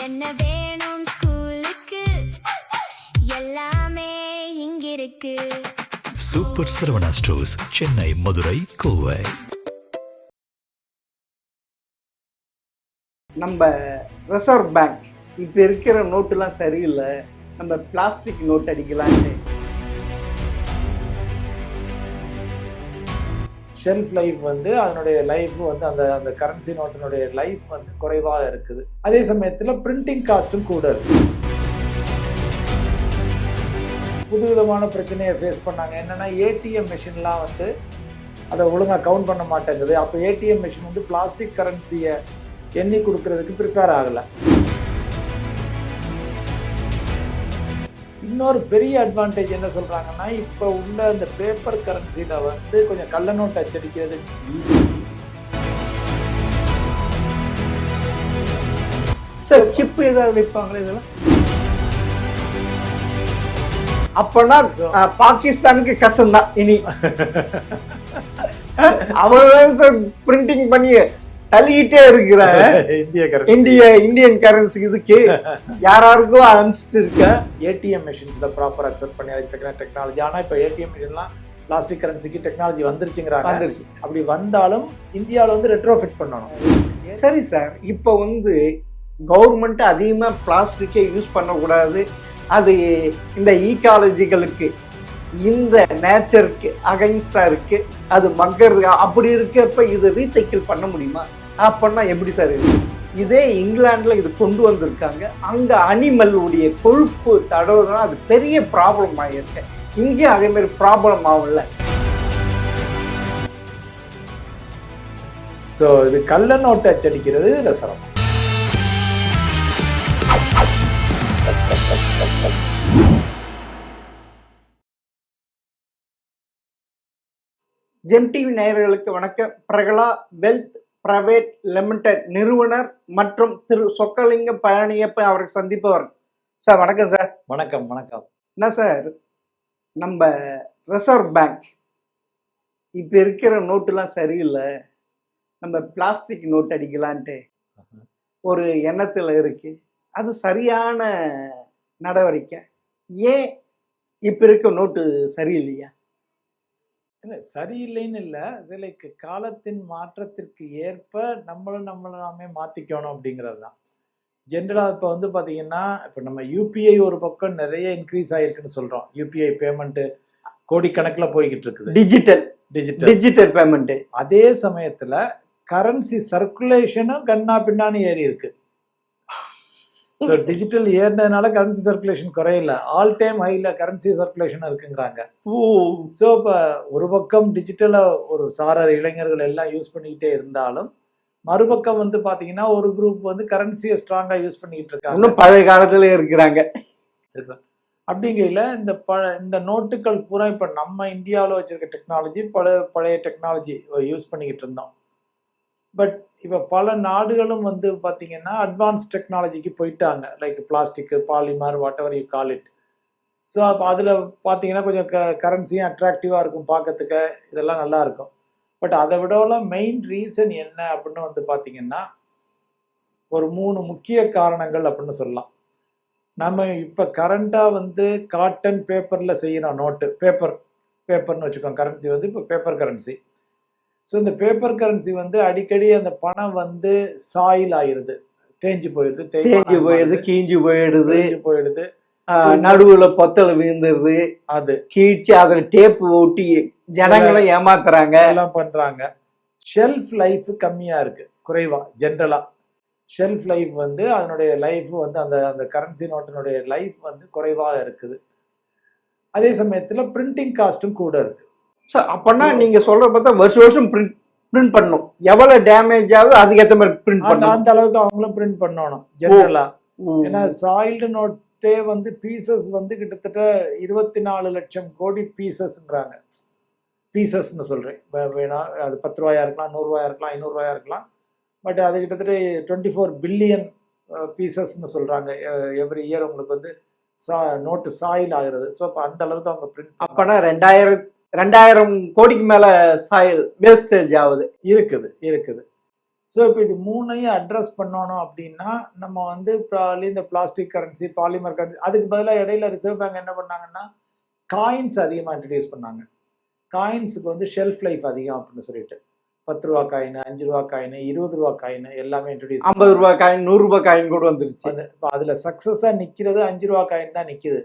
என்ன வேணும் ஸ்கூலுக்கு எல்லாமே இங்கிருக்கு. Super Saravana stores, Chennai, Madurai, Kovai. நம்ம ரிசர்வ் பேங்க் இப்போ இருக்கிற நோட்டுலாம் சரியில்லை, நம்ம பிளாஸ்டிக் நோட் அடிக்கலான்னு. ஷெல்ஃப் லைஃப் வந்து அதனுடைய லைஃப் வந்து அந்த அந்த கரன்சி நோட்டினுடைய லைஃப் வந்து குறைவாக இருக்குது. அதே சமயத்தில் பிரிண்டிங் காஸ்ட்டும் கூட இருக்கு. புதுவிதமான பிரச்சனையை ஃபேஸ் பண்ணாங்க. என்னென்னா ஏடிஎம் மிஷின்லாம் வந்து அதை ஒழுங்காக கவுண்ட் பண்ண மாட்டேங்குது. அப்போ ஏடிஎம் மிஷின் வந்து பிளாஸ்டிக் கரன்சியை எண்ணி கொடுக்கறதுக்கு ப்ரிப்பேர் ஆகலை. இன்னொரு பெரிய அட்வான்டேஜ் என்ன சொல்கிறாங்கன்னா, இப்போ உள்ள இந்த பேப்பர் கரன்சியில் வந்து கொஞ்சம் கள்ள நோட்டு அச்சடிக்கிறது ஈஸி. சார் சிப்பு ஏதாவது வைப்பாங்களே இதெல்லாம்? அப்பனா பாகிஸ்தானுக்கு கஷ்டம்தான் இனி. அவர்தான் சார் பிரிண்டிங் பண்ணி தள்ளிக்கிட்டே இருக்கிற இந்தியன் கரன்சி இதுக்கு யாராருக்கும் அனுப்பிச்சிட்டு இருக்க. ஏடிஎம் மிஷின்ஸ்ல ப்ராப்பர் அக்செப்ட் பண்ணி அதுக்கு டெக்னாலஜி. ஆனால் இப்போ ஏடிஎம் மிஷின்லாம் பிளாஸ்டிக் கரன்சிக்கு டெக்னாலஜி வந்துருச்சுங்கிறாங்க. அப்படி வந்தாலும் இந்தியாவில் வந்து ரெட்ரோஃபிட் பண்ணணும். சரி சார், இப்போ வந்து கவர்மெண்ட் அதிகமாக பிளாஸ்டிக்கை யூஸ் பண்ணக்கூடாது, அது இந்த ஈக்காலஜிகளுக்கு இந்த நேச்சருக்கு அகைன்ஸ்டா இருக்கு, அது மக்களுக்கு அப்படி இருக்கப்ப இது ரீசைக்கிள் பண்ண முடியுமா? அப்படின்னா எப்படி சார் இருக்கு? இதே இங்கிலாந்துல இது கொண்டு வந்திருக்காங்க. அங்க அனிமலுடைய கொழுப்பு தடவுனா அது பெரிய ப்ராப்ளம் ஆகிருக்கு. இங்கே அதே மாதிரி ப்ராப்ளம் ஆகல. ஸோ இது கள்ள நோட்டை அச்சடிக்கிறது ரசரம். ஜெம் டிவி நேயர்களுக்கு வணக்கம். பிரகலா வெல்த் பிரைவேட் லிமிடெட் நிறுவனர் மற்றும் திரு சொக்கலிங்கம் பழனியப்ப அவரை சந்திப்பவர். சார் வணக்கம் சார். வணக்கம் வணக்கம். என்ன சார், நம்ம ரிசர்வ் பேங்க் இப்போ இருக்கிற நோட்டுலாம் சரியில்லை, நம்ம பிளாஸ்டிக் நோட் அடிக்கலான்ட்டு ஒரு எண்ணத்தில் இருக்கு. அது சரியான நடவடிக்கை? ஏன் இப்போ இருக்க நோட்டு சரியில்லையா? இல்லை சரியில்லைன்னு இல்லை, சில காலத்தின் மாற்றத்திற்கு ஏற்ப நம்மளை நாமே மாற்றிக்கணும் அப்படிங்கிறது தான் ஜென்ரலாக. இப்போ வந்து பார்த்தீங்கன்னா, இப்போ நம்ம யூபிஐ ஒரு பக்கம் நிறைய இன்க்ரீஸ் ஆகிருக்குன்னு சொல்கிறோம். யூபிஐ பேமெண்ட்டு கோடிக்கணக்கில் போய்கிட்டு இருக்குது. Digital payment. அதே சமயத்தில் கரன்சி சர்க்குலேஷனும் கண்ணா பின்னான்னு ஏறி இருக்கு. ஸோ டிஜிட்டல் ஏறினதுனால கரன்சி சர்க்குலேஷன் குறையல, ஆல் டைம் ஹைல கரன்சி சர்க்குலேஷன் இருக்குங்கிறாங்க. ஸோ இப்போ ஒரு பக்கம் டிஜிட்டலை ஒரு சாரர் இளைஞர்கள் எல்லாம் யூஸ் பண்ணிக்கிட்டே இருந்தாலும், மறுபக்கம் வந்து பார்த்தீங்கன்னா ஒரு குரூப் வந்து கரன்சியை ஸ்ட்ராங்காக யூஸ் பண்ணிக்கிட்டு இருக்காங்க. இன்னும் பழைய காலத்துல இருக்கிறாங்க. அப்படிங்கையில் இந்த நோட்டுகள் பூரா இப்போ நம்ம இந்தியாவில் வச்சிருக்க டெக்னாலஜி பழைய டெக்னாலஜி யூஸ் பண்ணிக்கிட்டு இருந்தோம். பட் இப்போ பல நாடுகளும் வந்து பார்த்தீங்கன்னா அட்வான்ஸ் டெக்னாலஜிக்கு போயிட்டாங்க. Like plastic, polymer, whatever you call it. So அப்போ அதில் பார்த்தீங்கன்னா கொஞ்சம் கரன்சியும் அட்ராக்டிவாக இருக்கும் பார்க்கறதுக்கு, இதெல்லாம் நல்லா இருக்கும். பட் அதை விட மெயின் ரீசன் என்ன அப்படின்னு வந்து பார்த்தீங்கன்னா, ஒரு 3 முக்கிய காரணங்கள் அப்படின்னு சொல்லலாம். நம்ம இப்போ கரண்ட்டாக வந்து காட்டன் பேப்பரில் செய்யணும் நோட்டு, பேப்பர்னு வச்சுக்கோங்க. கரன்சி வந்து இப்போ பேப்பர் கரன்சி. ஸோ இந்த பேப்பர் கரன்சி வந்து அடிக்கடி அந்த பணம் வந்து சாயில் ஆயிடுது, தேஞ்சு போயிடுது, கீஞ்சு போயிடுது, நடுவுல பொத்தல விழுந்துருது, அது கீழ்ச்சி அதில் டேப்பு ஓட்டி ஜனங்களை ஏமாத்துறாங்க, எல்லாம் பண்றாங்க. ஷெல்ஃப் லைஃப் கம்மியா இருக்கு, குறைவா. ஜென்ரலா ஷெல்ஃப் லைஃப் வந்து அதனுடைய லைஃப் வந்து அந்த அந்த கரன்சி நோட்டினுடைய லைஃப் வந்து குறைவாக இருக்குது. அதே சமயத்துல பிரிண்டிங் காஸ்ட்டும் கூட இருக்கு. சார் அப்பனா நீங்க சொல்ற பார்த்தா வருஷம் பிரிண்ட் பண்ணணும், எவ்வளவு டேமேஜ் ஆகுது அதுக்கேற்ற மாதிரி பிரிண்ட் பண்ணணும். அந்த அளவுக்கு அவங்களும் பிரிண்ட் பண்ணணும் ஜெனரலா. ஏன்னா சாயில்டு நோட்டே வந்து பீசஸ் வந்து கிட்டத்தட்ட 24 லட்சம் கோடி பீசஸ்ங்கிறாங்க. பீசஸ்ன்னு சொல்றேன், வேணா அது 10 ரூபாயா இருக்கலாம், 100 ரூபாயா இருக்கலாம், 500 ரூபாயா இருக்கலாம். பட் அது கிட்டத்தட்ட 24 பில்லியன் பீசஸ்ன்னு சொல்றாங்க. எவ்ரி இயர் உங்களுக்கு வந்து நோட்டு சாயில் ஆகுறது. ஸோ அப்போ அந்த அளவுக்கு அவங்க பிரிண்ட். அப்பனா 2000 கோடிக்கு மேல சாயில் வேஸ்டேஜ் ஆகுது. இருக்குது. ஸோ இப்போ இது மூணையும் அட்ரஸ் பண்ணணும் அப்படின்னா நம்ம வந்து இந்த பிளாஸ்டிக் கரன்சி, பாலிமர் கரன்சி, அதுக்கு பதிலாக இடையில ரிசர்வ் பேங்க் என்ன பண்ணாங்கன்னா காயின்ஸ் அதிகமாக இன்ட்ரடியூஸ் பண்ணாங்க. காயின்ஸுக்கு வந்து ஷெல்ஃப் லைஃப் அதிகம் அப்படின்னு சொல்லிட்டு 10 ரூபா காயின், 5 ரூபா காயின், 20 ரூபா காயின் எல்லாமே இன்ட்ரடியூஸ் 50 ரூபாய் காயின், 100 ரூபாய் காயின் கூட வந்துருச்சு. இப்போ அதில் சக்ஸஸாக நிற்கிறது 5 ரூபா காயின் தான் நிற்கிது.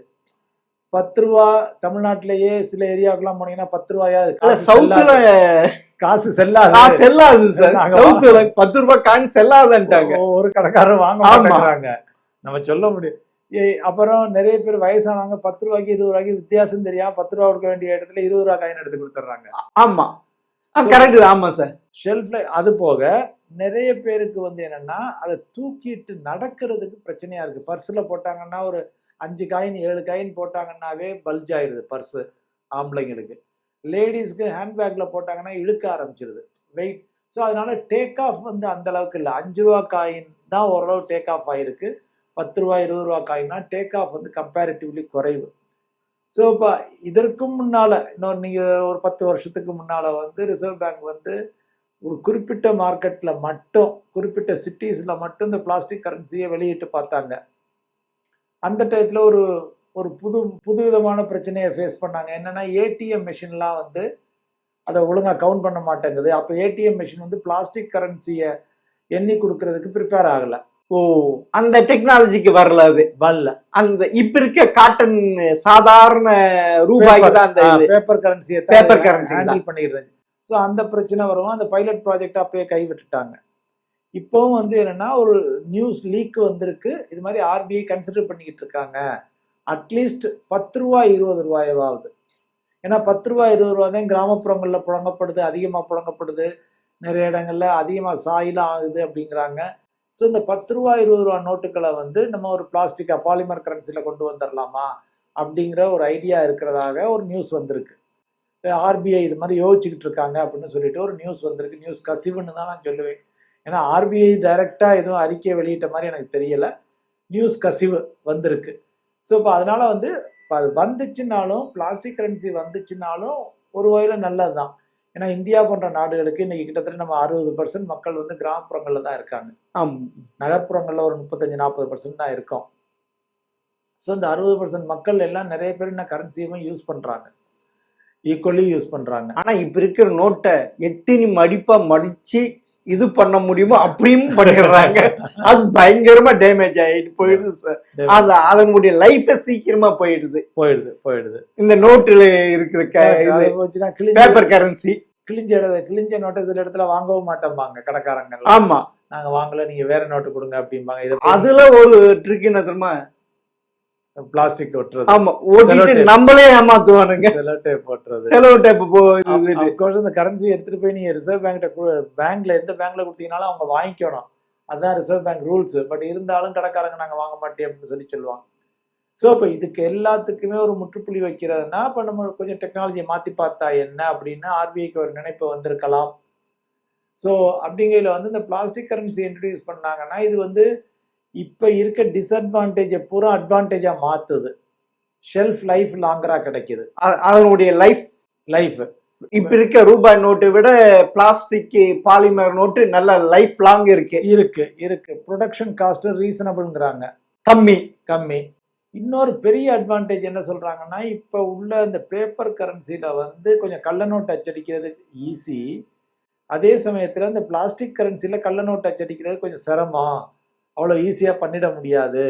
10 ரூபா தமிழ்நாட்டிலேயே சில ஏரியாவுக்குலாம் போனீங்கன்னா 10 ரூபாயா சவுத்துல காசு செல்லாது சார். சவுத்துல 10 ரூபாய் காயின் செல்லாதுன்ட்டாங்க. ஒரு கடைக்காரர் வாங்க மாட்டேங்கிறாங்க, நம்ம சொல்ல முடியும். அப்புறம் நிறைய பேர் வயசானவங்க 10 ரூபாய்க்கு 20 ரூபாய்க்கு வித்தியாசம் தெரியாம 10 ரூபா கொடுக்க வேண்டிய இடத்துல 20 ரூபா காயின் எடுத்து கொடுத்துட்றாங்க. ஆமா, கரெக்ட். ஆமா சார். ஷெல்ஃப்ல அது போக நிறைய பேருக்கு வந்து என்னன்னா அதை தூக்கிட்டு நடக்கிறதுக்கு பிரச்சனையா இருக்கு. பர்ஸ்ல போட்டாங்கன்னா ஒரு 5 காயின் 7 காயின் போட்டாங்கன்னாவே பல்ஜ் ஆயிடுது பர்ஸு ஆம்பளைங்களுக்கு. லேடிஸ்க்கு ஹேண்ட்பேக்ல போட்டாங்கன்னா இழுக்க ஆரம்பிச்சிருது வெயிட். ஸோ அதனால டேக் ஆஃப் வந்து அந்த அளவுக்கு இல்லை. 5 ரூபா காயின் தான் ஓரளவு டேக் ஆஃப் ஆயிருக்கு. 10 ரூபா 20 ரூபா காயின்னா டேக் ஆஃப் வந்து கம்பேரிட்டிவ்லி குறைவு. ஸோ இப்போ இதற்கும் முன்னால நீங்கள் ஒரு 10 வருஷத்துக்கு முன்னால வந்து ரிசர்வ் பேங்க் வந்து ஒரு குறிப்பிட்ட மார்க்கெட்ல மட்டும், குறிப்பிட்ட சிட்டிஸ்ல மட்டும் இந்த பிளாஸ்டிக் கரன்சியை வெளியிட்டு பார்த்தாங்க. அந்த டயத்துல ஒரு புதுவிதமான பிரச்சனையை ஃபேஸ் பண்ணாங்க. என்னன்னா ஏடிஎம் மிஷின்லாம் வந்து அதை ஒழுங்கா கவுண்ட் பண்ண மாட்டேங்குது. அப்போ ஏடிஎம் மிஷின் வந்து பிளாஸ்டிக் கரன்சியை எண்ணி கொடுக்கறதுக்கு ப்ரிப்பேர் ஆகல. அந்த டெக்னாலஜிக்கு வரல. அது வரல. அந்த இப்ப இருக்க காட்டன் சாதாரண ரூபாய்க்கு தான் அந்த பேப்பர் கரன்சி ஹேண்டில் பண்ணிடுறது. ஸோ அந்த பிரச்சனை வரும். அந்த பைலட் ப்ராஜெக்ட் அப்பயே கைவிட்டுட்டாங்க. இப்போவும் வந்து என்னன்னா ஒரு நியூஸ் லீக் வந்திருக்கு, இது மாதிரி ஆர்பிஐ கன்சிடர் பண்ணிக்கிட்டு இருக்காங்க அட்லீஸ்ட் 10 ரூபா 20 ரூபாயாவது. ஏன்னா 10 ரூபா 20 ரூபா தான் கிராமப்புறங்களில் புழங்கப்படுது, அதிகமாக புழங்கப்படுது, நிறைய இடங்கள்ல அதிகமாக சாயிலாம் ஆகுது அப்படிங்கிறாங்க. ஸோ இந்த 10 ரூபா 20 ரூபா நோட்டுகளை வந்து நம்ம ஒரு பிளாஸ்டிக் பாலிமர் கரன்சியில் கொண்டு வந்துடலாமா அப்படிங்கிற ஒரு ஐடியா இருக்கிறதாக ஒரு நியூஸ் வந்திருக்கு. ஆர்பிஐ இது மாதிரி யோசிச்சுக்கிட்டு இருக்காங்க அப்படின்னு சொல்லிட்டு ஒரு நியூஸ் வந்திருக்கு. நியூஸ் கசிவுன்னு தான் நான் சொல்லுவேன். ஏன்னா ஆர்பிஐ டைரக்டாக எதுவும் அறிக்கை வெளியிட்ட மாதிரி எனக்கு தெரியல, நியூஸ் கசிவு வந்திருக்கு. ஸோ இப்போ அதனால வந்து இப்போ அது வந்துச்சுன்னாலும், பிளாஸ்டிக் கரன்சி வந்துச்சுன்னாலும் ஒரு வகையில் நல்லது தான். ஏன்னா இந்தியா போன்ற நாடுகளுக்கு இன்னைக்கு கிட்டத்தட்ட நம்ம 60% மக்கள் வந்து கிராமப்புறங்கள்ல தான் இருக்காங்க. நகர்ப்புறங்கள்ல ஒரு 35-40% தான் இருக்கும். ஸோ இந்த 60% மக்கள் எல்லாம் நிறைய பேர் என்ன கரன்சியும் யூஸ் பண்றாங்க, ஈக்குவலி யூஸ் பண்றாங்க. ஆனா இப்ப இருக்கிற நோட்டை எத்தனை மடிப்பா மடிச்சு இது பண்ண முடியுமோ அப்படியும் பண்ணிடுறாங்க. அது பயங்கரமா டேமேஜ் ஆயிட்டு போயிடுது சார். அது அதனுடைய லைஃப் சீக்கிரமா போயிடுது. இந்த நோட்டுல இருக்கிற பேப்பர் கரன்சி கிழிஞ்ச நோட்டை சில இடத்துல வாங்கவும் மாட்டோம்பாங்க கடைக்காரங்க. ஆமா, நாங்க வாங்கல, நீங்க வேற நோட்டு கொடுங்க அப்படிம்பாங்க. அதுல ஒரு ட்ரிக் என்ன தெரியுமா, பிளாஸ்டிக் ஒட்டுறது. ஆமா, ஓட்டிட்டு நம்மளே ஏமாத்துவானுங்க. செலோ டேப் இந்த கரன்சி எடுத்துட்டு போய் நீங்க ரிசர்வ் பேங்க்ல எந்த பேங்க்ல கொடுத்தீங்கனாலும் அவங்க வாங்கிக்கணும், அதுதான் ரிசர்வ் பேங்க் ரூல்ஸ். பட் இருந்தாலும் கடைக்காரங்க நாங்க வாங்க மாட்டேன் அப்படின்னு சொல்லுவாங்க. ஸோ இப்போ இதுக்கு எல்லாத்துக்குமே ஒரு முற்றுப்புள்ளி வைக்கிறதுனா இப்போ நம்ம கொஞ்சம் டெக்னாலஜியை மாற்றி பார்த்தா என்ன அப்படின்னு ஆர்பிஐக்கு ஒரு நினைப்பு வந்திருக்கலாம். ஸோ அப்படிங்கையில் வந்து இந்த பிளாஸ்டிக் கரன்சி இன்ட்ரடியூஸ் பண்ணாங்கன்னா இது வந்து இப்போ இருக்க டிஸ்அட்வான்டேஜை பூரா அட்வான்டேஜாக மாற்றுது. ஷெல்ஃப் லைஃப் லாங்கராக கிடைக்குது. அதனுடைய லைஃப் இப்ப இருக்க ரூபாய் நோட்டை விட பிளாஸ்டிக் பாலிமர் நோட்டு நல்ல லைஃப் லாங் இருக்கு. ப்ரொடக்ஷன் காஸ்ட் ரீசனபிள்ங்கிறாங்க, கம்மி. இன்னொரு பெரிய அட்வான்டேஜ் என்ன சொல்றாங்கன்னா, இப்போ உள்ள இந்த பேப்பர் கரன்சில வந்து கொஞ்சம் கள்ள நோட்டு அச்சடிக்கிறது ஈஸி, அதே சமயத்துல இந்த பிளாஸ்டிக் கரன்சில கள்ள நோட்டு அச்சடிக்கிறது கொஞ்சம் சிரமம், அவ்வளோ ஈஸியா பண்ணிட முடியாது.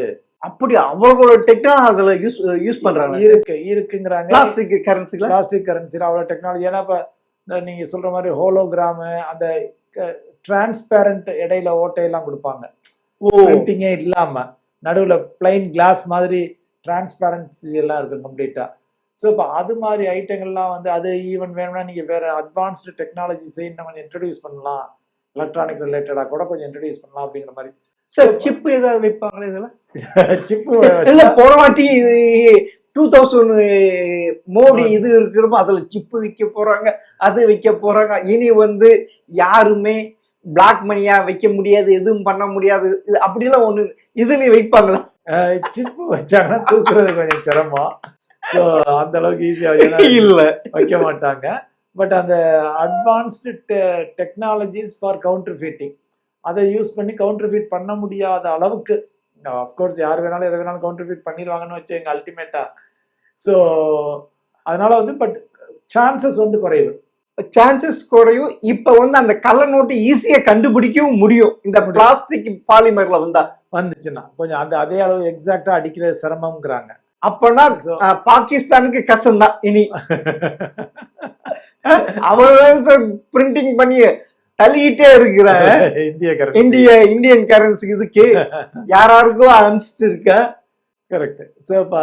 அப்படி அவங்களோட டெக்னாலஜி அதுல யூஸ் பண்றாங்க. இருக்குங்கிறாங்க பிளாஸ்டிக் கரன்சில அவ்வளோ டெக்னாலஜி. ஏன்னா இப்போ நீங்க சொல்ற மாதிரி ஹோலோகிராமு, அந்த டிரான்ஸ்பேரண்ட் இடையில ஓட்டையெல்லாம் கொடுப்பாங்க, பிரிண்டிங்கே இல்லாம நடுவில் பிளைன் கிளாஸ் மாதிரி டிரான்ஸ்பேரன்சி எல்லாம் இருக்கும் கம்ப்ளீட்டா. ஸோ இப்போ அது மாதிரி ஐட்டங்கள்லாம் வந்து அது ஈவன் வேணும்னா நீங்கள் வேற அட்வான்ஸ்டு டெக்னாலஜிஸை இன்னும் கொஞ்சம் இன்ட்ரடியூஸ் பண்ணலாம், எலக்ட்ரானிக் ரிலேட்டடாக கூட கொஞ்சம் இன்ட்ரடியூஸ் பண்ணலாம் அப்படிங்கிற மாதிரி. சார் சிப்பு ஏதாவது வைப்பாங்களா இதெல்லாம்? சிப்பு இல்லை, போன வாட்டி 2000 மோடி இது இருக்கிறப்போ அதில் சிப்பு வைக்க போறாங்க, அது வைக்க போறாங்க. இனி வந்து யாருமே பிளாக் மணியா வைக்க முடியாது, எதுவும் பண்ண முடியாது, அப்படிலாம் ஒண்ணு இதுலயும் வைப்பாங்களா? சிப்பு வச்சாங்கன்னா தூக்குறது கொஞ்சம் சிரமம். ஸோ அந்த அளவுக்கு ஈஸியா இல்ல வைக்க மாட்டாங்க. பட் அந்த advanced technologies for counterfeiting, அதை யூஸ் பண்ணி கவுண்டர்ஃபிட் பண்ண முடியாத அளவுக்கு, அஃப்கோர்ஸ் யார் வேணாலும் எதை வேணாலும் கவுண்டர்ஃபிட் பண்ணிடுவாங்கன்னு வச்சு எங்க அல்டிமேட்டா. ஸோ அதனால வந்து பட் சான்சஸ் வந்து குறைவு. சான்சஸ் குறையும். இப்ப வந்து அந்த கள்ள நோட்டு ஈஸியா கண்டுபிடிக்கவும் முடியும் இந்த பிளாஸ்டிக் பாலிமர்ல வந்துச்சுன்னா கொஞ்சம் அந்த அதே அளவு எக்ஸாக்டா அடிக்கிறது சிரமம்ங்கிறாங்க. அப்பனா பாகிஸ்தானுக்கு கஷ்டம்தான் இனி. அவன் சார் பிரிண்டிங் பண்ணி தள்ளிக்கிட்டே இருக்கிற இந்தியன் கரன்சி இதுக்கு யாராருக்கும் அனுப்பிச்சிட்டு இருக்க. கரெக்ட். ஸோ இப்போ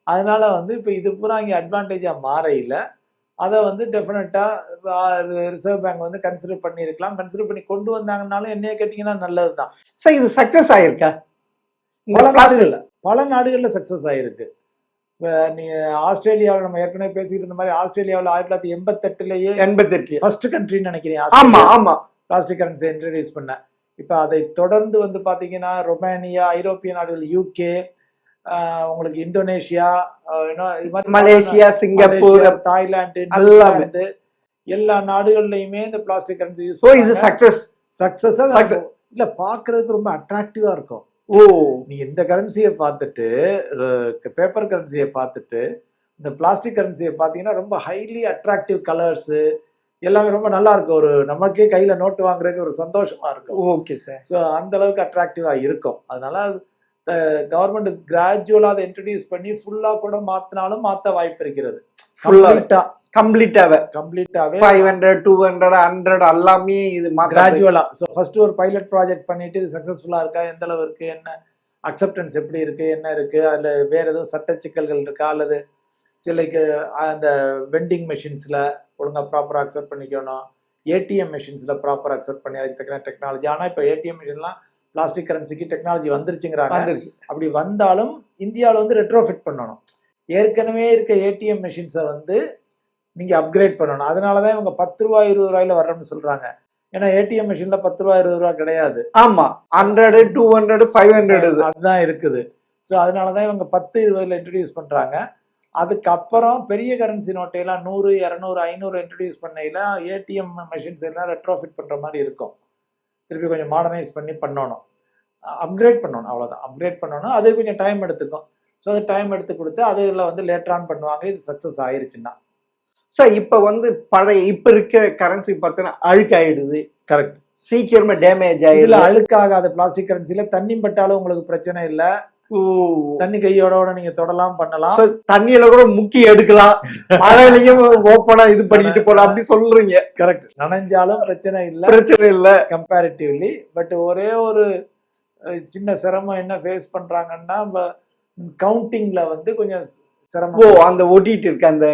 அதனால வந்து இப்போ இது பூரா இங்கே அட்வான்டேஜா மாறையில அதை வந்து டெஃபினட்டா ரிசர்வ் பேங்க் வந்து கன்சிடர் பண்ணியிருக்கலாம். கன்சிடர் பண்ணி கொண்டு வந்தாங்கன்னாலும் என்னைய கேட்டீங்கன்னா நல்லதுதான். சார் இது சக்சஸ் ஆயிருக்கா? பல நாடுகள்ல சக்சஸ் ஆயிருக்கு. இப்போ நீ ஆஸ்திரேலியாவில் நம்ம ஏற்கனவே பேசிக்கிட்டு இருந்த மாதிரி ஆஸ்திரேலியாவில் 1988 ஃபர்ஸ்ட் கண்ட்ரின்னு நினைக்கிறேன் பிளாஸ்டிக் கரன்சி இன்ட்ரடியூஸ் பண்ண. இப்போ அதை தொடர்ந்து வந்து பார்த்தீங்கன்னா ரொமானியா, ஐரோப்பிய நாடுகள், யூகே, உங்களுக்கு Indonesia, Malaysia, Singapore, Thailand, New Zealand எல்லா நாடுகள்லயுமே இந்த பிளாஸ்டிக் கரன்சி யூஸ் பண்ணி இது சக்சஸ் இல்ல பாக்குறதுக்கு ரொம்ப அட்ராக்டிவா இருக்கும். நீ இந்த கரன்சியை பார்த்துட்டு பேப்பர் கரன்சியை பார்த்துட்டு இந்த பிளாஸ்டிக் கரன்சியை பார்த்தீங்கன்னா ரொம்ப ஹைலி அட்ராக்டிவ் கலர்ஸ் எல்லாமே ரொம்ப நல்லா இருக்கும். ஒரு நமக்கே கையில நோட்டு வாங்குறதுக்கு ஒரு சந்தோஷமா இருக்கும். Okay sir. ஸோ அந்த அளவுக்கு அட்ராக்டிவா இருக்கும். அதனால கவர்மெண்ட் கிராஜுவலா அதை இன்ட்ரடியூஸ் பண்ணி ஃபுல்லா கூட மாத்தினாலும் மாத்த வாய்ப்பு இருக்கிறது. கம்ப்ளீட்டாவே 500, 200, 100 எல்லாமே இது கிராஜுவலா. ஸோ ஃபர்ஸ்ட் ஒரு பைலட் ப்ராஜெக்ட் பண்ணிட்டு இது சக்சஸ்ஃபுல்லா இருக்கா, எந்த அளவு இருக்கு, என்ன அக்செப்டன்ஸ் எப்படி இருக்கு, என்ன இருக்கு, அதுல வேற எதுவும் சட்ட சிக்கல்கள் இருக்கா, அல்லது சிலைக்கு அந்த வெண்டிங் மெஷின்ஸ்ல ஒழுங்கா ப்ராப்பரா அக்செப்ட் பண்ணிக்கணும், ஏடிஎம் மெஷின்ஸ்ல ப்ராப்பரா அக்செப்ட் பண்ணி அதுக்கு தக்கன டெக்னாலஜி. ஆனா இப்போ ஏடிஎம் மிஷின்லாம் பிளாஸ்டிக் கரன்சிக்கு டெக்னாலஜி வந்துருச்சுங்கிறாங்க. அப்படி வந்தாலும் இந்தியாவில் வந்து ரெட்ரோஃபிட் பண்ணணும். ஏற்கனவே இருக்க ஏடிஎம் மெஷின்ஸை வந்து நீங்க அப்கிரேட் பண்ணணும். அதனாலதான் இவங்க 10 ரூபாய் 20 ரூபாயில வர்றோம்னு சொல்றாங்க. ஏன்னா ஏடிஎம் மிஷின்ல 10 ரூபாய் 20 ரூபாய் கிடையாது. ஆமா, 100, 200, 500 அதுதான் இருக்குது. ஸோ அதனாலதான் இவங்க 10, 20ல இன்ட்ரடியூஸ் பண்றாங்க. அதுக்கப்புறம் பெரிய கரன்சி நோட்டையெல்லாம் 100, 200, 500 இன்ட்ரடியூஸ் பண்ணையில ஏடிஎம் மெஷின்ஸ் எல்லாம் ரெட்ரோஃபிட் பண்ற மாதிரி இருக்கும். திருப்பி கொஞ்சம் மாடர்னைஸ் பண்ணி பண்ணணும், அப்கிரேட் பண்ணணும். அவ்வளோதான், அப்கிரேட் பண்ணணும். அது கொஞ்சம் டைம் எடுத்துக்கும். ஸோ அது டைம் எடுத்து கொடுத்து அதில் வந்து லேட்டர் ஆன் பண்ணுவாங்க. இது சக்ஸஸ் ஆயிருச்சுன்னா. ஸோ இப்போ வந்து இப்போ இருக்க கரன்சி பார்த்தீங்கன்னா அழுக்காயிடுது. கரெக்ட். சீக்கிரமா டேமேஜ் ஆயிடுது. அழுக்காகாத பிளாஸ்டிக் கரன்சில தண்ணி பட்டாலும் உங்களுக்கு பிரச்சனை இல்லை. தண்ணி கையோட நீங்க தொடலாம், பண்ணலாம். தண்ணியில கூட முக்கி எடுக்கலாம், மழையிலையும் ஓப்பனா இது பண்ணிட்டு போலாம் அப்படி சொல்றீங்க. கரெக்ட். நனைஞ்சாலும் பிரச்சனை இல்ல கம்பேரிட்டிவ்லி. பட் ஒரே ஒரு சின்ன சிரமம் என்ன ஃபேஸ் பண்றாங்கன்னா, கவுண்டிங்ல வந்து கொஞ்சம் சிரமம். அந்த ஒட்டிட்டு இருக்க அந்த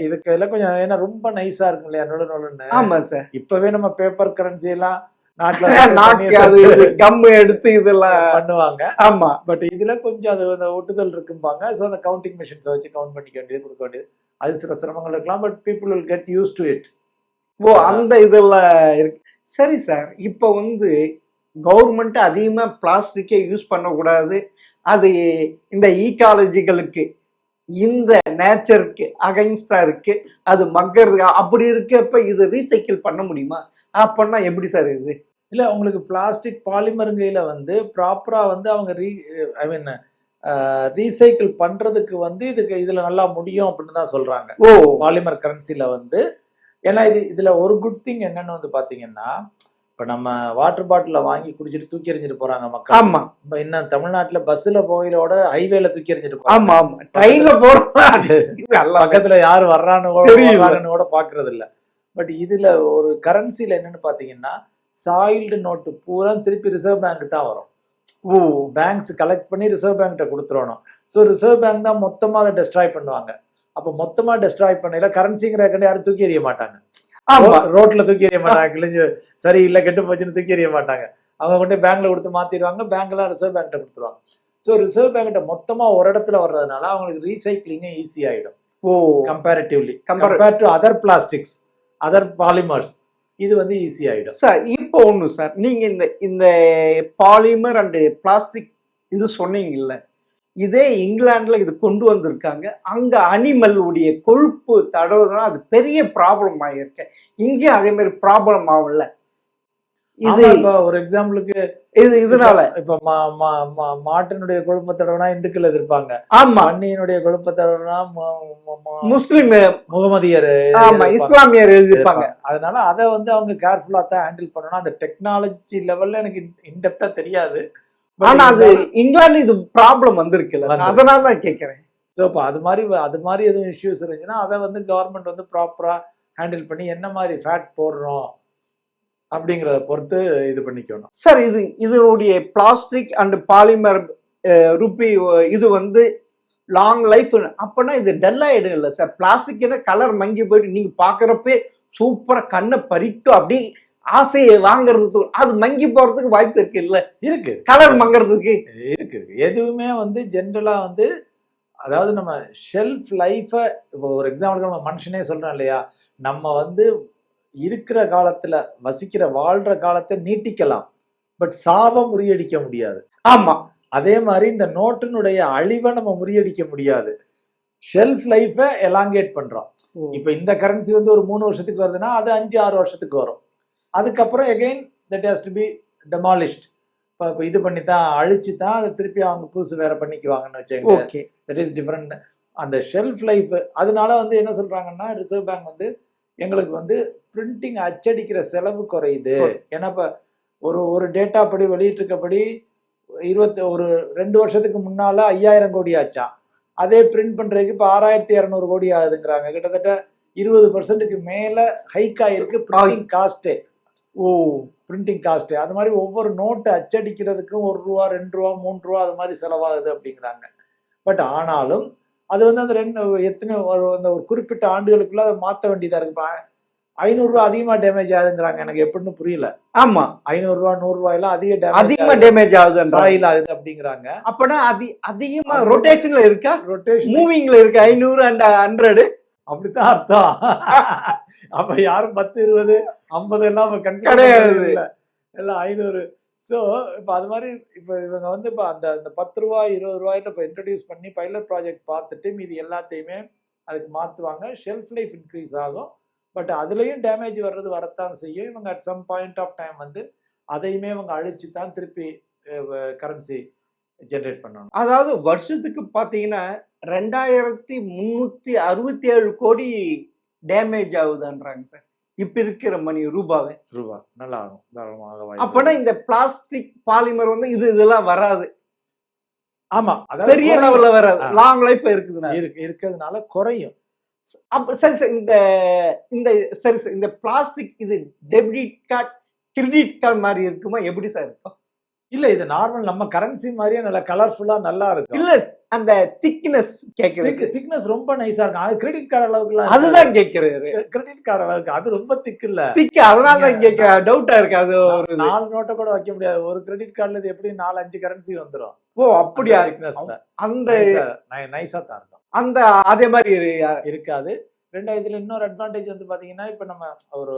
இதுக்கு கொஞ்சம், ஏன்னா ரொம்ப நைஸா இருக்கும் இல்லையா, நொழுன்னு. ஆமா சார். இப்பவே நம்ம பேப்பர் கரன்சி எல்லாம் கம் எடுத்து இதெல்லாம் பண்ணுவாங்க. ஆமா, பட் இதுல கொஞ்சம் அது ஒட்டுதல் இருக்கும்பாங்க. ஸோ அந்த கவுண்டிங் மிஷின்ஸை வச்சு கவுண்ட் பண்ணிக்க வேண்டியது, கொடுக்க வேண்டியது, அது சில சிரமங்கள் இருக்கலாம். But people will get used to it. அந்த இதெல்லாம் இருக்கு. சரி சார், இப்போ வந்து கவர்மெண்ட் அதிகமா பிளாஸ்டிக்கை யூஸ் பண்ணக்கூடாது, அது இந்த ஈகாலஜிகளுக்கு இந்த நேச்சருக்கு அகைன்ஸ்டா இருக்கு, அது மக்களுக்கு அப்படி இருக்கப்ப இது ரீசைக்கிள் பண்ண முடியுமா? அப்பன்னா எப்படி சார் இது? இல்ல, உங்களுக்கு பிளாஸ்டிக் பாலிமருங்கையில வந்து ப்ராப்பரா வந்து அவங்க ரீசைக்கிள் பண்றதுக்கு வந்து இதுல நல்லா முடியும் அப்படின்னு தான் சொல்றாங்க. பாலிமர் கரன்சில வந்து. ஏன்னா இதுல ஒரு குட் திங் என்னன்னு வந்து பாத்தீங்கன்னா, இப்ப நம்ம வாட்டர் பாட்டில வாங்கி குடிச்சிட்டு தூக்கி எறிஞ்சிட்டு போறாங்க மக்கள். ஆமா. இப்ப இன்னும் தமிழ்நாட்டுல பஸ்ல போயிலோட ஹைவேல தூக்கி எறிஞ்சிட்டு போறாங்க. ஆமா ஆமா, ட்ரெயின்ல போறாங்க, பக்கத்துல யாரு வர்றான்னு கூட பாக்குறது இல்ல. பட் இதுல ஒரு கரன்சில என்னன்னு பாத்தீங்கன்னா, சாயில்டு நோட்டு பூரா திருப்பி ரிசர்வ் பேங்க் தான் வரும். பேங்க்ஸ் கலெக்ட் பண்ணி ரிசர்வ் பேங்க்ட்ட கொடுத்துடணும். ஸோ ரிசர்வ் பேங்க் தான் மொத்தமா அதை டெஸ்ட்ராய் பண்ணுவாங்க. அப்போ மொத்தமா டெஸ்ட்ராய் பண்ணல கரன்சிங்கிற யாரும் தூக்கி எறிய மாட்டாங்க. ரோட்ல தூக்கி எறிய மாட்டாங்க, கிழிஞ்சு சரி இல்ல கெட்டு போச்சுன்னு தூக்கி எறிய மாட்டாங்க. அவங்க கொண்டு பேங்க்ல கொடுத்து மாத்திடுவாங்க, பேங்க்லாம் ரிசர்வ் பேங்க்ட்ட கொடுத்துருவாங்க. ஸோ ரிசர்வ் பேங்க்ட்ட மொத்தமா ஒரு இடத்துல வர்றதுனால அவங்களுக்கு ரீசைக்கிளிங்கே ஈஸி ஆயிடும். Comparatively compare to other plastics, other polymers, இது வந்து ஈஸி ஆயிடும். சார் இப்போ ஒண்ணு சார், நீங்க இந்த பாலிமர் அண்ட் பிளாஸ்டிக் இது சொன்னீங்கல்ல, இதே இங்கிலாந்துல இது கொண்டு வந்திருக்காங்க. அங்க அனிமல் உடைய கொழுப்பு தடவுதுன்னா அது பெரிய ப்ராப்ளம் ஆகிருக்கு. இங்கே அதே மாதிரி ப்ராப்ளம் ஆகல. இது இப்ப ஒரு எக்ஸாம்பிளுக்கு இதனால இப்ப மாட்டினுடைய கொழுப்பத்தடவைனா இந்துக்கள் எதிர்ப்பாங்க, ஆமா பன்னியினுடைய கொழுப்பத்தடவைனா முஸ்லிம் முகமதியர், ஆமா இஸ்லாமியர் எழுதிருப்பாங்க. அதனால அதை வந்து அவங்க கேர்ஃபுல்லா தான் ஹேண்டில் பண்ணணும். அந்த டெக்னாலஜி லெவல்ல எனக்கு இன்டெப்தா தெரியாது. ஆனா அது இங்கிலாந்து இது ப்ராப்ளம் வந்திருக்குல்ல, அதனால தான் கேட்கிறேன். ஸோ இப்போ அது மாதிரி எதுவும் இஷ்யூஸ் இருந்துச்சுன்னா அதை வந்து கவர்மெண்ட் வந்து ப்ராப்பரா ஹேண்டில் பண்ணி என்ன மாதிரி ஃபேட் போடுறோம் அப்படிங்கிறத பொறுத்து இது பண்ணிக்கணும். சார் இதனுடைய பிளாஸ்டிக் அண்ட் பாலிமர் ருப்பி இது வந்து லாங் லைஃப், அப்பனா இது டல் ஆயிடும் இல்லை சார்? பிளாஸ்டிக் கலர் மங்கி போயிட்டு நீங்க பாக்குறப்பே சூப்பரா கண்ணை பறிக்கும், அப்படி ஆசையை வாங்குறதுக்கு அது மங்கி போறதுக்கு வாய்ப்பு இருக்கு இல்ல? இருக்கு, கலர் மங்குறதுக்கு இருக்கு. எதுவுமே வந்து ஜென்ரலா வந்து அதாவது நம்ம ஷெல்ஃப் லைஃபை இப்போ ஒரு எக்ஸாம்பிளுக்கு நம்ம மனுஷனே சொல்றோம் இல்லையா, நம்ம வந்து இருக்கிற காலத்துல வாழ்ற காலத்தை நீட்டிக்கலாம், பட் சாவை முறியடிக்க முடியாது. ஆமா, அதே மாதிரி இந்த நோட்டினுடைய அழிவை நம்ம முறியடிக்க முடியாது. ஷெல்ஃப் லைஃபை எலாங்கேட் பண்றோம். இப்ப இந்த கரன்சி வந்து ஒரு 3 வருஷத்துக்கு வருதுன்னா அது 5-6 வருஷத்துக்கு வரும். அதுக்கப்புறம் again that has to be demolished. இப்போ இது பண்ணி தான் அழிச்சு தான் அதை திருப்பி அவங்க புதுசு வேற பண்ணிக்குவாங்கன்னு வச்சுக்கோங்க. That is different. அந்த ஷெல்ஃப் லைஃப் அதனால வந்து என்ன சொல்றாங்கன்னா, ரிசர்வ் பேங்க் வந்து எங்களுக்கு வந்து பிரிண்டிங் அச்சடிக்கிற செலவு குறையுது. ஏன்னா இப்போ ஒரு டேட்டா படி வெளியிட்டு இருக்கப்படி 2 வருஷத்துக்கு முன்னால 5000 கோடி ஆச்சான். அதே பிரிண்ட் பண்றதுக்கு இப்போ 6200 கோடி ஆகுதுங்கிறாங்க. கிட்டத்தட்ட 20% மேல ஹைக் ஆயிருக்கு பிரிண்டிங் காஸ்டே. Printing cost. அது மாதிரி ஒவ்வொரு நோட்டு அச்சடிக்கிறதுக்கும் ₹1, ₹2, ₹3 அது மாதிரி செலவாகுது அப்படிங்கிறாங்க. பட் ஆனாலும் அது வந்து அந்த அந்த ஒரு குறிப்பிட்ட ஆண்டுகளுக்குள்ள அதை மாற்ற வேண்டியதா இருக்கு. ₹500 அதிகமா டேமேஜ் ஆகுதுங்கிறாங்க. எனக்கு எப்படின்னு புரியல. ஆமா, ₹500 ₹100 எல்லாம் அதிகமா டேமேஜ் ஆகுது அப்படிங்கிறாங்க. அப்பனா அதிகமா ரொட்டேஷன்ல இருக்கா? ரொட்டேஷன் மூவிங்ல இருக்கு 500 and 100 அப்படித்தான் அர்த்தம். அப்ப யாரும் 10, 20, 50 எல்லாம் கிடையாது, எல்லாம் 500. ஸோ இப்போ அது மாதிரி இப்போ இவங்க வந்து இப்போ அந்த ₹10, ₹20 இப்போ இன்ட்ரடியூஸ் பண்ணி பைலட் ப்ராஜெக்ட் பார்த்துட்டு மீதி எல்லாத்தையுமே அதுக்கு மாற்றுவாங்க. ஷெல்ஃப் லைஃப் இன்க்ரீஸ் ஆகும். பட் அதுலேயும் டேமேஜ் வரத்தான் செய்யும். இவங்க at some point of time வந்து அதையுமே இவங்க அழிச்சு தான் திருப்பி கரன்சி ஜென்ரேட் பண்ணணும். அதாவது வருஷத்துக்கு பார்த்தீங்கன்னா 2367 கோடி டேமேஜ் ஆகுதுன்றாங்க சார் இப்ப இருக்கிற மணி ரூபா நல்லா ஆகும் தாராளமாக. அப்பனா இந்த பிளாஸ்டிக் பாலிமர் வந்து இதெல்லாம் வராது. ஆமா, பெரிய லெவல்ல வராது, லாங் லைஃப் இருக்கிறதுனால குறையும். அப்ப சரி சார், இந்த பிளாஸ்டிக் இது டெபிட் கார்டு கிரெடிட் கார்டு மாதிரி இருக்குமா? எப்படி சார் இருக்கும்? இல்ல, இது நார்மல் நம்ம கரன்சி மாதிரியே நல்ல கலர்ஃபுல்லா நல்லா இருக்கும். இல்ல, அந்த திக்னஸ் கேக்குறேன். திக்னஸ் ரொம்ப நைஸா இருக்கும். அது கிரெடிட் கார்டு அளவுக்கு அதுதான் கேக்குறாரு. கிரெடிட் கார்டு அளவுக்கு அது ரொம்ப திக் இல்ல. திக், அதனால தான் கேட்க டவுட்டா இருக்கு. அது ஒரு 4 நோட்டை கூட வைக்க முடியாது. ஒரு கிரெடிட் கார்டுல இது எப்படி 4-5 கரன்சி வந்துரும். ஓ அப்படியா? அந்த நைஸா தான் இருக்கும். அந்த அதே மாதிரி இருக்காது. இதுல இன்னொரு அட்வான்டேஜ் வந்து பாத்தீங்கன்னா, இப்ப நம்ம ஒரு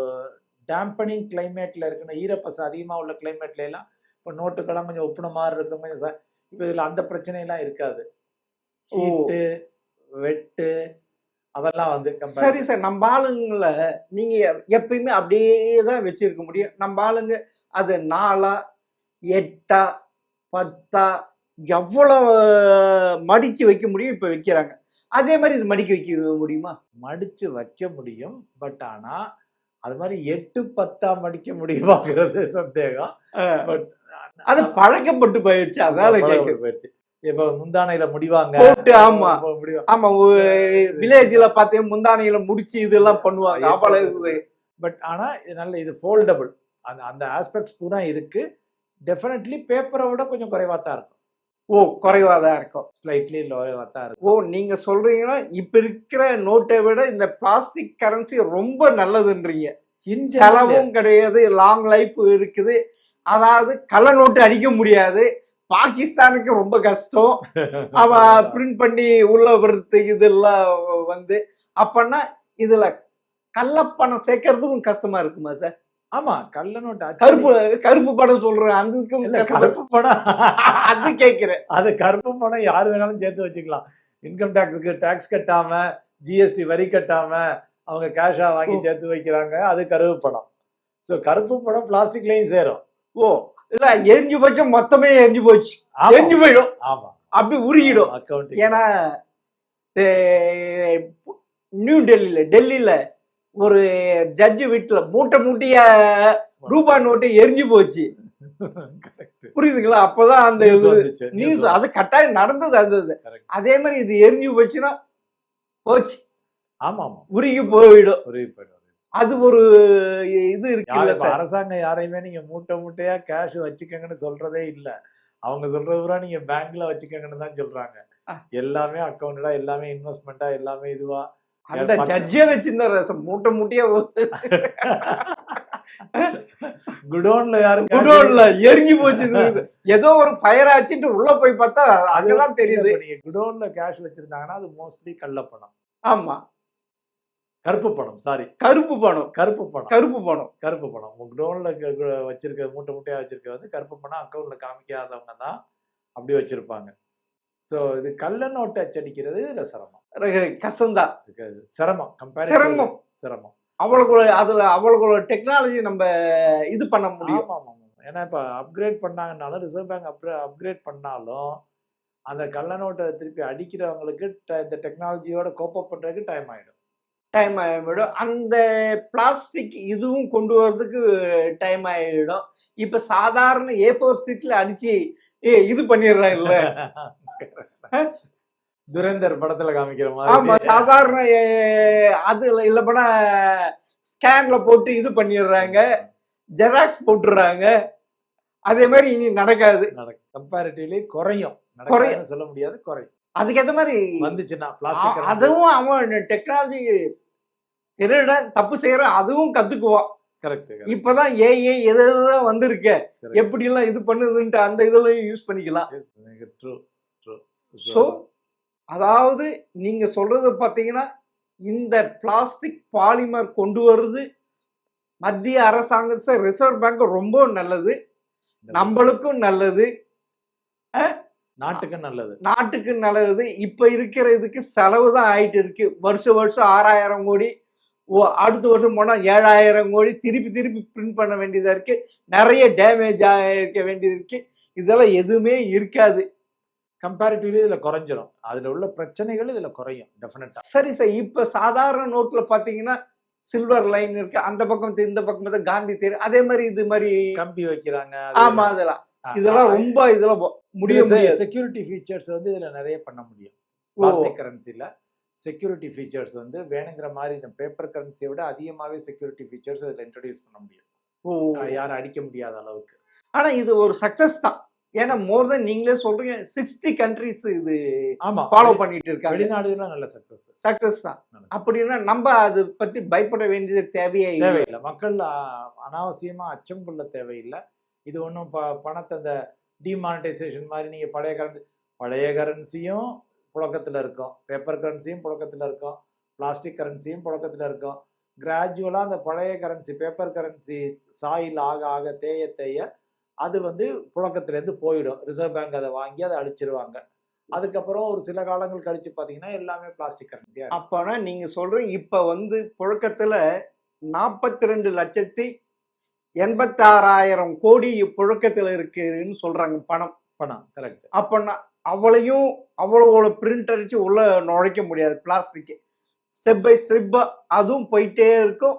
டேம்பனிங் கிளைமேட்ல இருக்கணும், ஈரப்பசை அதிகமா உள்ள கிளைமேட்ல எல்லாம் இப்போ நோட்டுக்கெல்லாம் கொஞ்சம் ஒப்புன மாதிரி இருக்கும். கொஞ்சம் இப்போ இதில் அந்த பிரச்சனையெல்லாம் இருக்காது. ஹீட்டு, வெட்டு அதெல்லாம் வந்து சரி சார். நம்ம ஆளுங்களை நீங்க எப்பயுமே அப்படியே தான் வச்சிருக்க முடியும். நம்ம ஆளுங்க அது 4, 8, 10 எவ்வளவு மடிச்சு வைக்க முடியும் இப்ப வைக்கிறாங்க. அதே மாதிரி இது மடிக்க வைக்க முடியுமா? மடிச்சு வைக்க முடியும். பட் ஆனா அது மாதிரி 8, 10 மடிக்க முடியுமாங்கிறது சந்தேகம். பட் அது பழக்கப்பட்டு போயிடுச்சு, அதனால போயிடுச்சு. இப்ப முந்தானையில முடிவாங்க. ஆமா ஆமா, வில்லேஜ்ல பார்த்தேன் முந்தானையில முடிச்சு இதெல்லாம் பண்ணுவாங்க. அவ்வளவு. பட் ஆனா நல்ல இது ஃபோல்டபிள், அந்த ஆஸ்பெக்ட்ஸ் பூரா இருக்கு. டெஃபினெட்லி பேப்பரை விட கொஞ்சம் குறைவா தான் இருக்கும். குறைவா தான் இருக்கும், ஸ்லைட்லி லோவா தான் இருக்கும். நீங்க சொல்றீங்கன்னா இப்ப இருக்கிற நோட்டை விட இந்த பிளாஸ்டிக் கரன்சி ரொம்ப நல்லதுன்றீங்க. செலவும் கிடையாது, லாங் லைஃப் இருக்குது. அதாவது கள்ள நோட்டு அடிக்க முடியாது. பாகிஸ்தானுக்கு ரொம்ப கஷ்டம் அவன் பிரிண்ட் பண்ணி உள்ள வர்றதுக்கு இதெல்லாம் வந்து. அப்பன்னா இதுல கள்ளப்பணம் சேர்க்கறதுக்கும் கஷ்டமா இருக்குமா சார்? ஆமா, கள்ள நோட்டு கருப்பு பணம் சொல்றேன். அந்த கருப்பு பணம் அது கேட்கிறேன். அது கருப்பு பணம் யாரு வேணாலும் சேர்த்து வச்சுக்கலாம். இன்கம் டாக்ஸுக்கு டாக்ஸ் கட்டாம, ஜிஎஸ்டி வரி கட்டாம அவங்க கேஷா வாங்கி சேர்த்து வைக்கிறாங்க. அது கருப்பு பணம். ஸோ கருப்பு பணம் பிளாஸ்டிக்லயும் சேரும். ஓ இல்ல எரிஞ்சு போச்சு, மொத்தமே எரிஞ்சு போச்சு, ஆமா. எரிஞ்சு போயிடும், ஆமா, அப்படி உருகிடும். அக்கௌண்ட். ஏன்னா நியூ டெல்லியில ஒரு ஜட்ஜு வீட்டுல மூட்டை மூட்டையா ரூபாய் நோட்டு எரிஞ்சு போச்சு. புரியுதுங்களா? அப்பதான் அந்த நியூஸ் அது கட்டாயம் நடந்தது. அந்த அதே மாதிரி இது எரிஞ்சு போச்சுன்னா போச்சு. ஆமா ஆமா, உருகி போயிடும். புரியுது. அது ஒரு இது இருக்குல்ல சார். அரசாங்கம் யாரையுமே நீங்க மூட்டை மூட்டையா கேஷ் வச்சுக்கங்கன்னு சொல்றதே இல்ல. அவங்க சொல்றது பூரா நீங்க பேங்க்ல வச்சுக்கங்கன்னு தான் சொல்றாங்க. எல்லாமே அக்கௌண்டா, எல்லாமே இன்வெஸ்ட்மெண்டா, எல்லாமே இதுவா. அந்த ஜட்ஜே வச்சிருந்தாரு மூட்டை மூட்டையா குடோன்ல யாரும் குடோன்ல எரிஞ்சு போச்சு. ஏதோ ஒரு ஃபயர் ஆச்சுட்டு உள்ள போய் பார்த்தா அங்கதான் தெரியுது. நீங்க குடோன்ல கேஷ் வச்சிருந்தாங்கன்னா அது மோஸ்ட்லி கள்ளப்பணம். ஆமா, கருப்பு பணம். சாரி, கருப்பு பணம். கருப்பு பணம், கருப்பு பணம், கருப்பு பணம். உங்க குடோன்ல வச்சிருக்க மூட்டை மூட்டையா வச்சிருக்க வந்து கருப்பு பணம். அக்கௌண்ட்ல காமிக்காதவங்க தான் அப்படி வச்சிருப்பாங்க. ஸோ இது கள்ள நோட்டு அச்சடிக்கிறது இதுல சிரமம், கஷ்டம்தான். சிரமம், சிரமம், சிரமம். அவ்வளவு டெக்னாலஜி நம்ம இது பண்ண முடியும். ஆமா ஆமா. ஏன்னா இப்ப அப்கிரேட் பண்ணாங்கன்னாலும், ரிசர்வ் பேங்க் அப்கிரேட் பண்ணாலும் அந்த கள்ள நோட்டை திருப்பி அடிக்கிறவங்களுக்கு இந்த டெக்னாலஜியோட கோப்பப் பண்றதுக்கு டைம் ஆயிடும். அந்த பிளாஸ்டிக் இதுவும் கொண்டு வர்றதுக்கு டைம் ஆயிடும். இப்ப சாதாரண A4 சீட்ல அடிச்சு இது பண்ணிடுறாங்க இல்ல, துரேந்தர் படத்துல காமிக்கிற மாதிரி. ஆமா, சாதாரண அதுல இல்ல போனா ஸ்கேன்ல போட்டு இது பண்ணிடுறாங்க, ஜெராக்ஸ் போட்டுறாங்க. அதே மாதிரி இனி நடக்காது. கம்பேரிட்டிவ்லி குறையும், சொல்ல முடியாது, குறையும். அதுக்கேற்ற மாதிரி வந்துச்சுன்னா பிளாஸ்டிக் அதுவும் அவன் டெக்னாலஜி திருட தப்பு செய்யறான், அதுவும் கத்துக்குவான். கரெக்ட். இப்பதான் எதுதான் வந்திருக்க, எப்படி எல்லாம் இது பண்ணுதுன்ட்டு அந்த இதெல்லாம் யூஸ் பண்ணிக்கலாம். ஸோ அதாவது நீங்க சொல்றது பாத்தீங்கன்னா இந்த பிளாஸ்டிக் பாலிமர் கொண்டு வருது மத்திய அரசாங்கத்தை, ரிசர்வ் பேங்க் ரொம்ப நல்லது, நம்மளுக்கும் நல்லது, நாட்டுக்கு நல்லது, நாட்டுக்கு நல்லது. இப்ப இருக்கிற இதுக்கு செலவு தான் ஆயிட்டு இருக்கு. வருஷம் 6000 கோடி, அடுத்த வருஷம் போனா 7000 கோடி திருப்பி பிரிண்ட் பண்ண வேண்டியதா இருக்கு. நிறைய டேமேஜ் ஆயிருக்க வேண்டியது இருக்கு. இதெல்லாம் எதுவுமே இருக்காது. கம்பேரிட்டிவ்லி இதுல குறைஞ்சிரும். அதுல உள்ள பிரச்சனைகள் இதுல குறையும் டெஃபினட்டா. சரி சார், இப்ப சாதாரண நோட்ல பாத்தீங்கன்னா சில்வர் லைன் இருக்கு, அந்த பக்கம் இந்த பக்கம் காந்தி தேர், அதே மாதிரி இது மாதிரி கம்பி வைக்கிறாங்க. ஆமா, இதெல்லாம் ரொம்ப இதெல்லாம் முடியும். செக்யூரிட்டி ஃபீச்சர்ஸ் வந்து இதுல நிறைய பண்ண முடியும். பிளாஸ்டிக் கரன்சில செக்யூரிட்டி ஃபீச்சர்ஸ் வந்து வேணுங்கிற மாதிரி இந்த பேப்பர் கரன்சியை விட அதிகமாகவே செக்யூரிட்டி ஃபீச்சர்ஸ் இதில் இன்ட்ரடியூஸ் பண்ண முடியும். யாரும் அடிக்க முடியாத அளவுக்கு. ஆனா இது ஒரு சக்சஸ் தான். ஏன்னா மோர் தென் நீங்களே சொல்றீங்க 60 கண்ட்ரிஸ் இது ஆமா ஃபாலோ பண்ணிட்டு இருக்காங்க. வெளிநாடுல நல்ல சக்சஸ் தான். அப்படின்னா நம்ம அது பத்தி பயப்பட வேண்டியது தேவையில்லை. மக்கள் அனாவசியமா அச்சம் கொள்ள தேவையில்லை. இது ஒன்றும் பணத்தை அந்த டிமானிட்டைசேஷன் மாதிரி நீங்க பழைய கரன்சியும் புழக்கத்தில் இருக்கும், பேப்பர் கரன்சியும் புழக்கத்தில் இருக்கும், பிளாஸ்டிக் கரன்சியும் புழக்கத்தில் இருக்கும். கிராஜுவலாக அந்த பழைய கரன்சி பேப்பர் கரன்சி சாயில் ஆக தேய அது வந்து புழக்கத்திலேருந்து போயிடும். ரிசர்வ் பேங்க் அதை வாங்கி அதை அழிச்சிருவாங்க. அதுக்கப்புறம் ஒரு சில காலங்கள் கழிச்சு பார்த்தீங்கன்னா எல்லாமே பிளாஸ்டிக் கரன்சியா. அப்போனா நீங்க சொல்றீங்க இப்ப வந்து புழக்கத்துல 42,86,000 கோடி புழக்கத்துல இருக்குன்னு சொல்றாங்க. பணம் கரெக்ட். அப்போனா அவ்வளோ பிரிண்ட் அடிச்சு உள்ள நுழைக்க முடியாது. பிளாஸ்டிக் ஸ்டெப் பை ஸ்டெப்பா அதுவும் போயிட்டே இருக்கும்.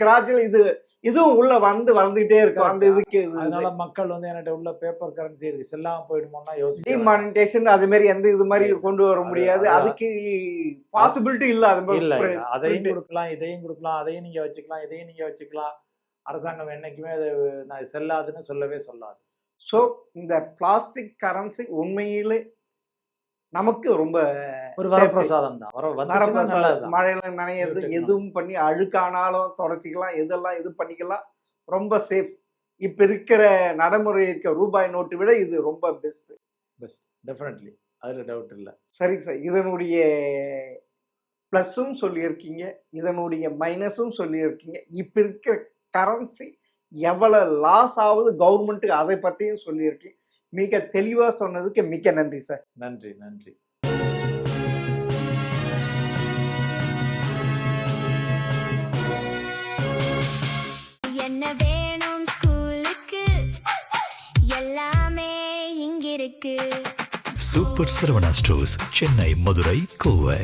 கிராஜுவலா இதுவும் உள்ள வளர்ந்துட்டே இருக்கும். அந்த இதுக்கு அதனால மக்கள் வந்து என்கிட்ட உள்ள பேப்பர் கரன்சி இருக்கு செல்லாம போயிடுமோன்னா யோசிச்சு டிமானிட்டைசேஷன் அது மாதிரி எந்த இது மாதிரி கொண்டு வர முடியாது. அதுக்கு பாசிபிலிட்டி இல்ல. அது மாதிரி அதையும் கொடுக்கலாம், இதையும் கொடுக்கலாம், அதையும் நீங்க வச்சுக்கலாம், இதையும் நீங்க வச்சுக்கலாம். அரசாங்கம் என்னைக்குமே அது நான் செல்லாதுன்னு சொல்லவே சொல்லாது. ஸோ இந்த பிளாஸ்டிக் கரன்சி உண்மையிலே நமக்கு ரொம்ப ஒரு வரப்பிரசாதம் தான். மழையில நனையிறது எதுவும் பண்ணி அழுக்கானாலும் தொடச்சிக்கலாம், எதெல்லாம் இது பண்ணிக்கலாம். ரொம்ப சேஃப். இப்ப இருக்கிற நடைமுறை இருக்க ரூபாய் நோட்டு விட இது ரொம்ப பெஸ்ட். டெஃபினெட்லி, அதுல டவுட் இல்லை. சரிங்க சார், இதனுடைய பிளஸும் சொல்லியிருக்கீங்க, இதனுடைய மைனஸும் சொல்லியிருக்கீங்க. இப்ப இருக்கிற கரன்சி எவ்வளவு லாஸ் ஆகுது கவர்மெண்ட்டுக்கு அதை பத்தியும் சொல்லியிருக்கீங்க. மிக தெளிவா சொன்னதுக்கு மிக்க நன்றி சார். நன்றி. என்ன வேணும் ஸ்கூலுக்கு எல்லாமே இங்கிருக்கு சூப்பர் சரவணா ஸ்டோர்ஸ் சென்னை மதுரை கோவை